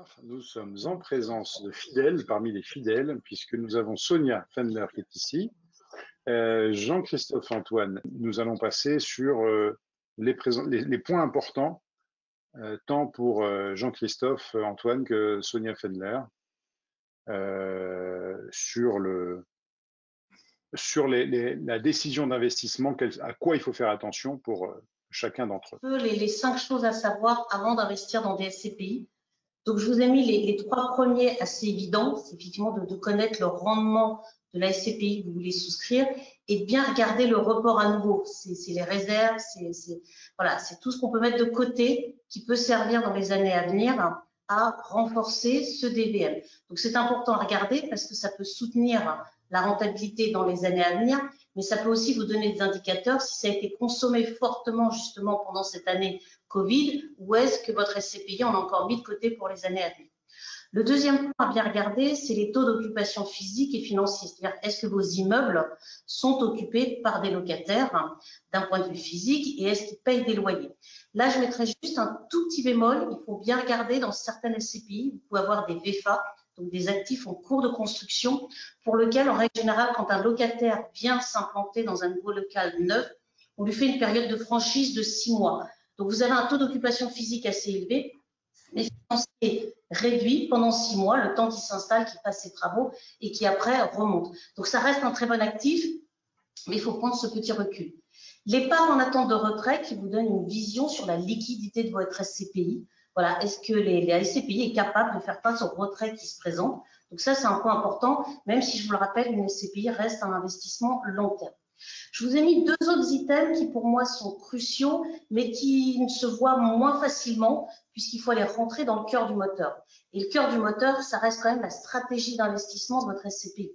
soir, nous sommes en présence de fidèles, parmi les fidèles, puisque nous avons Sonia Fendler qui est ici, Jean-Christophe Antoine. Nous allons passer sur les points importants, tant pour Jean-Christophe Antoine que Sonia Fendler, sur la décision d'investissement, à quoi il faut faire attention pour chacun d'entre eux. Les 5 choses à savoir avant d'investir dans des SCPI. Donc, je vous ai mis les 3 premiers assez évidents. C'est effectivement de connaître le rendement de la SCPI que vous voulez souscrire et de bien regarder le report à nouveau. C'est les réserves, c'est tout ce qu'on peut mettre de côté qui peut servir dans les années à venir à renforcer ce DVM. Donc, c'est important à regarder parce que ça peut soutenir la rentabilité dans les années à venir, mais ça peut aussi vous donner des indicateurs si ça a été consommé fortement justement pendant cette année Covid, ou est-ce que votre SCPI en a encore mis de côté pour les années à venir. Le deuxième point à bien regarder, c'est les taux d'occupation physique et financier, c'est-à-dire est-ce que vos immeubles sont occupés par des locataires d'un point de vue physique et est-ce qu'ils payent des loyers. Là, je mettrais juste un tout petit bémol, il faut bien regarder dans certaines SCPI, vous pouvez avoir des VFA, donc des actifs en cours de construction, pour lequel, en règle générale, quand un locataire vient s'implanter dans un nouveau local neuf, on lui fait une période de franchise de 6 mois. Donc, vous avez un taux d'occupation physique assez élevé, mais financier réduit pendant 6 mois, le temps qu'il s'installe, qu'il fasse ses travaux et qui après remonte. Donc, ça reste un très bon actif, mais il faut prendre ce petit recul. L'épargne en attente de retrait qui vous donne une vision sur la liquidité de votre SCPI. Voilà, est-ce que la SCPI est capable de faire face au retrait qui se présente? Donc ça, c'est un point important, même si je vous le rappelle, une SCPI reste un investissement long terme. Je vous ai mis 2 autres items qui pour moi sont cruciaux, mais qui se voient moins facilement puisqu'il faut aller rentrer dans le cœur du moteur. Et le cœur du moteur, ça reste quand même la stratégie d'investissement de votre SCPI.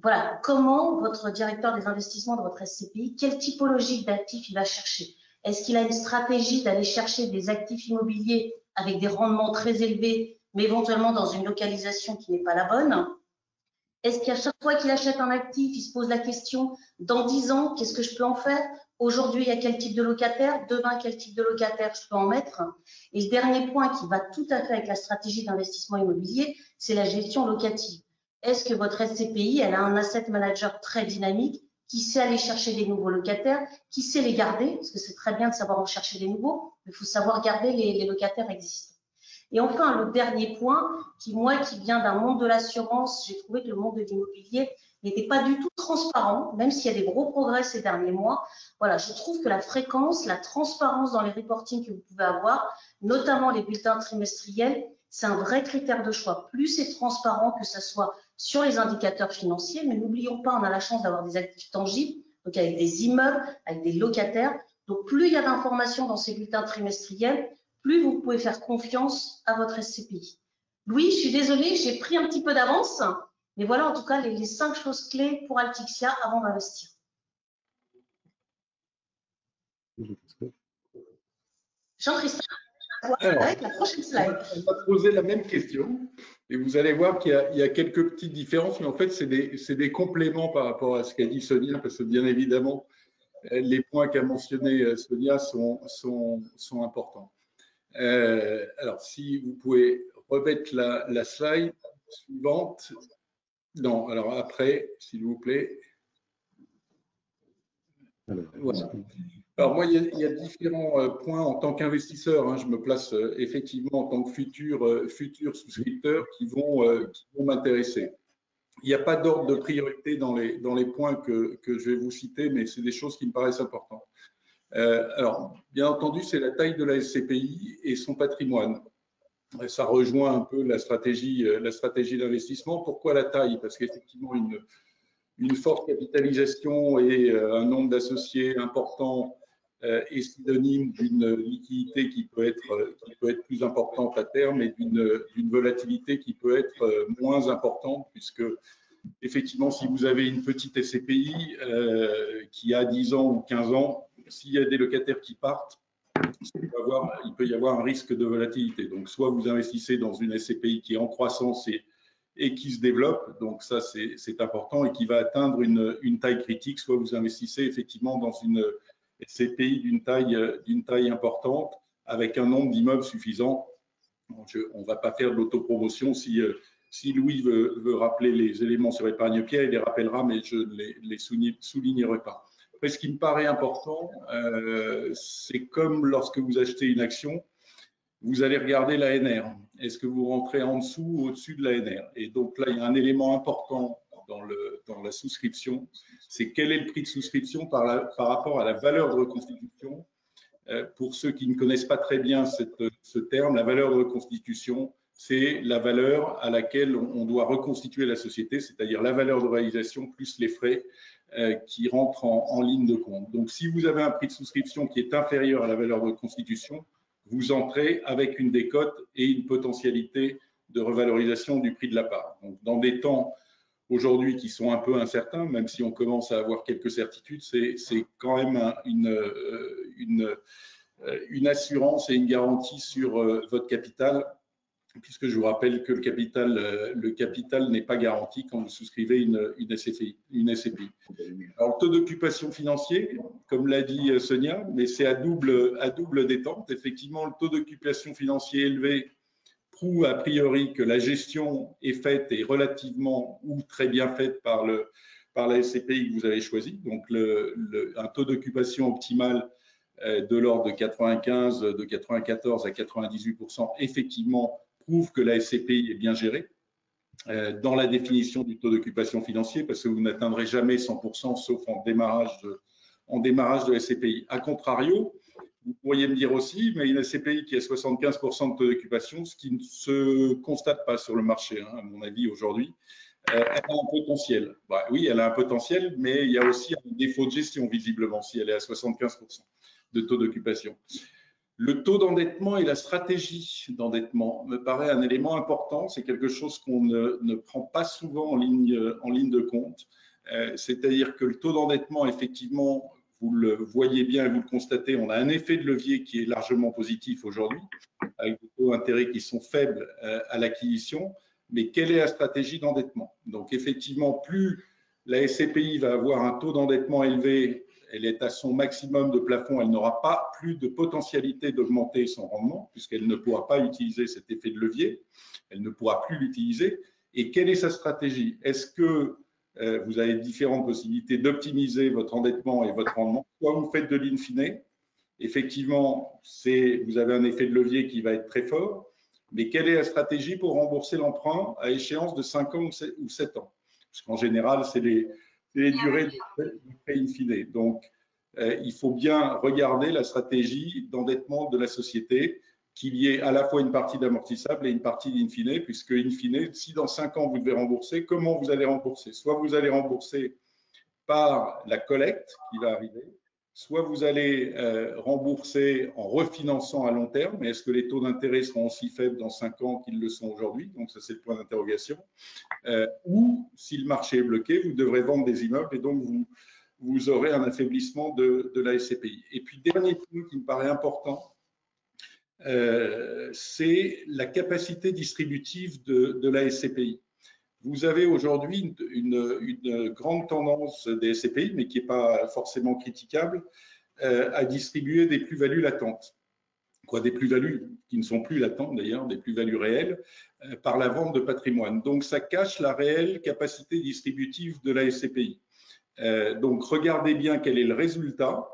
Voilà, comment votre directeur des investissements de votre SCPI, quelle typologie d'actifs il va chercher? Est-ce qu'il a une stratégie d'aller chercher des actifs immobiliers avec des rendements très élevés, mais éventuellement dans une localisation qui n'est pas la bonne? Est-ce qu'à chaque fois qu'il achète un actif, il se pose la question, dans 10 ans, qu'est-ce que je peux en faire? Aujourd'hui, il y a quel type de locataire? Demain, quel type de locataire je peux en mettre? Et le dernier point qui va tout à fait avec la stratégie d'investissement immobilier, c'est la gestion locative. Est-ce que votre SCPI, elle a un asset manager très dynamique qui sait aller chercher des nouveaux locataires, qui sait les garder, parce que c'est très bien de savoir en chercher des nouveaux, mais il faut savoir garder les locataires existants. Et enfin, le dernier point, qui vient d'un monde de l'assurance, j'ai trouvé que le monde de l'immobilier n'était pas du tout transparent, même s'il y a des gros progrès ces derniers mois. Voilà, je trouve que la fréquence, la transparence dans les reportings que vous pouvez avoir, notamment les bulletins trimestriels, c'est un vrai critère de choix. Plus c'est transparent, que ce soit sur les indicateurs financiers, mais n'oublions pas, on a la chance d'avoir des actifs tangibles, donc avec des immeubles, avec des locataires. Donc plus il y a d'informations dans ces bulletins trimestriels, plus vous pouvez faire confiance à votre SCPI. Louis, je suis désolée, j'ai pris un petit peu d'avance, mais voilà en tout cas les 5 choses clés pour Altixia avant d'investir. Jean-Christophe, avec la prochaine slide. On va poser la même question et vous allez voir qu'il y a quelques petites différences, mais en fait, c'est des compléments par rapport à ce qu'a dit Sonia, parce que bien évidemment, les points qu'a mentionné Sonia sont importants. Alors, si vous pouvez remettre la slide suivante. Non, alors après, s'il vous plaît. Voilà. Alors moi, il y a différents points en tant qu'investisseur. Je me place effectivement en tant que futur souscripteur qui vont m'intéresser. Il n'y a pas d'ordre de priorité dans les points que je vais vous citer, mais c'est des choses qui me paraissent importantes. Alors, bien entendu, c'est la taille de la SCPI et son patrimoine. Ça rejoint un peu la stratégie d'investissement. Pourquoi la taille? Parce qu'effectivement, une forte capitalisation et un nombre d'associés important est synonyme d'une liquidité qui peut être plus importante à terme et d'une volatilité qui peut être moins importante, puisque effectivement, si vous avez une petite SCPI qui a 10 ans ou 15 ans, s'il y a des locataires qui partent, il peut y avoir un risque de volatilité. Donc, soit vous investissez dans une SCPI qui est en croissance et qui se développe, donc ça c'est important, et qui va atteindre une taille critique, soit vous investissez effectivement dans une SCPI d'une taille importante avec un nombre d'immeubles suffisant On ne va pas faire de l'autopromotion. Si Louis veut rappeler les éléments sur épargne-pierre, il les rappellera, mais je ne les soulignerai pas. Après, ce qui me paraît important, c'est comme lorsque vous achetez une action, vous allez regarder l'ANR. Est-ce que vous rentrez en dessous ou au-dessus de l'ANR? Et donc là, il y a un élément important dans la souscription, c'est quel est le prix de souscription par rapport à la valeur de reconstitution. Pour ceux qui ne connaissent pas très bien ce terme, la valeur de reconstitution, c'est la valeur à laquelle on doit reconstituer la société, c'est-à-dire la valeur de réalisation plus les frais qui rentrent en ligne de compte. Donc, si vous avez un prix de souscription qui est inférieur à la valeur de reconstitution, vous entrez avec une décote et une potentialité de revalorisation du prix de la part. Donc, dans des temps aujourd'hui qui sont un peu incertains, même si on commence à avoir quelques certitudes, c'est quand même une assurance et une garantie sur votre capital, puisque je vous rappelle que le capital n'est pas garanti quand vous souscrivez une SCPI. Alors, le taux d'occupation financier, comme l'a dit Sonia, mais c'est à double détente. Effectivement, le taux d'occupation financier élevé prouve a priori que la gestion est faite et relativement ou très bien faite par la SCPI que vous avez choisie. Donc, un taux d'occupation optimal de l'ordre de 95, de 94 à 98%, effectivement, prouve que la SCPI est bien gérée dans la définition du taux d'occupation financier, parce que vous n'atteindrez jamais 100% sauf en démarrage de SCPI. A contrario, vous pourriez me dire aussi, mais une SCPI qui a 75% de taux d'occupation, ce qui ne se constate pas sur le marché, hein, à mon avis, aujourd'hui, elle a un potentiel. Bah, oui, elle a un potentiel, mais il y a aussi un défaut de gestion, visiblement, si elle est à 75% de taux d'occupation. Le taux d'endettement et la stratégie d'endettement me paraît un élément important. C'est quelque chose qu'on ne prend pas souvent en ligne de compte. C'est-à-dire que le taux d'endettement, effectivement, vous le voyez bien et vous le constatez, on a un effet de levier qui est largement positif aujourd'hui, avec des taux d'intérêt qui sont faibles à l'acquisition. Mais quelle est la stratégie d'endettement? Donc, effectivement, plus la SCPI va avoir un taux d'endettement élevé, elle est à son maximum de plafond, elle n'aura pas plus de potentialité d'augmenter son rendement, puisqu'elle ne pourra pas utiliser cet effet de levier, elle ne pourra plus l'utiliser. Et quelle est sa stratégie? Est-ce que vous avez différentes possibilités d'optimiser votre endettement et votre rendement? Soit vous faites de l'in-fine, effectivement, vous avez un effet de levier qui va être très fort, mais quelle est la stratégie pour rembourser l'emprunt à échéance de 5 ans ou 7 ans? Parce qu'en général, c'est les durées du prêt in fine. Donc, il faut bien regarder la stratégie d'endettement de la société, qu'il y ait à la fois une partie d'amortissable et une partie d'in fine, puisque in fine, si dans 5 ans vous devez rembourser, comment vous allez rembourser? Soit vous allez rembourser par la collecte qui va arriver, soit vous allez rembourser en refinançant à long terme, mais est-ce que les taux d'intérêt seront aussi faibles dans 5 ans qu'ils le sont aujourd'hui? Donc ça, c'est le point d'interrogation. Ou si le marché est bloqué, vous devrez vendre des immeubles et donc vous aurez un affaiblissement de la SCPI. Et puis, dernier point qui me paraît important, c'est la capacité distributive de la SCPI. Vous avez aujourd'hui une grande tendance des SCPI, mais qui n'est pas forcément critiquable, à distribuer des plus-values latentes. Quoi, des plus-values qui ne sont plus latentes d'ailleurs, des plus-values réelles, par la vente de patrimoine. Donc, ça cache la réelle capacité distributive de la SCPI. Donc, regardez bien quel est le résultat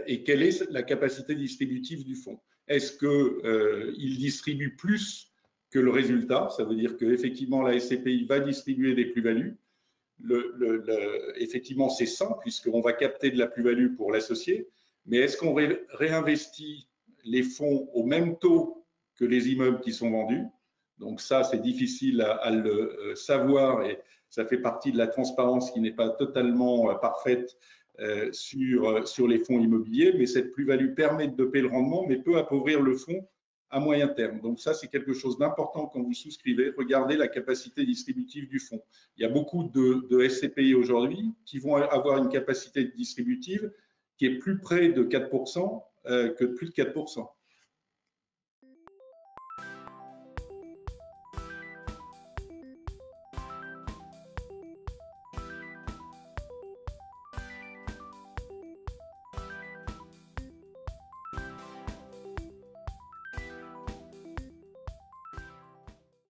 et quelle est la capacité distributive du fonds. Est-ce qu'il distribue plus que le résultat? Ça veut dire qu'effectivement, la SCPI va distribuer des plus-values. Effectivement, c'est sain puisqu'on va capter de la plus-value pour l'associé. Mais est-ce qu'on réinvestit les fonds au même taux que les immeubles qui sont vendus? Donc ça, c'est difficile à le savoir et ça fait partie de la transparence qui n'est pas totalement parfaite sur les fonds immobiliers, mais cette plus-value permet de doper le rendement, mais peut appauvrir le fonds à moyen terme. Donc ça, c'est quelque chose d'important quand vous souscrivez. Regardez la capacité distributive du fonds. Il y a beaucoup de SCPI aujourd'hui qui vont avoir une capacité distributive qui est plus près de 4% que plus de 4%.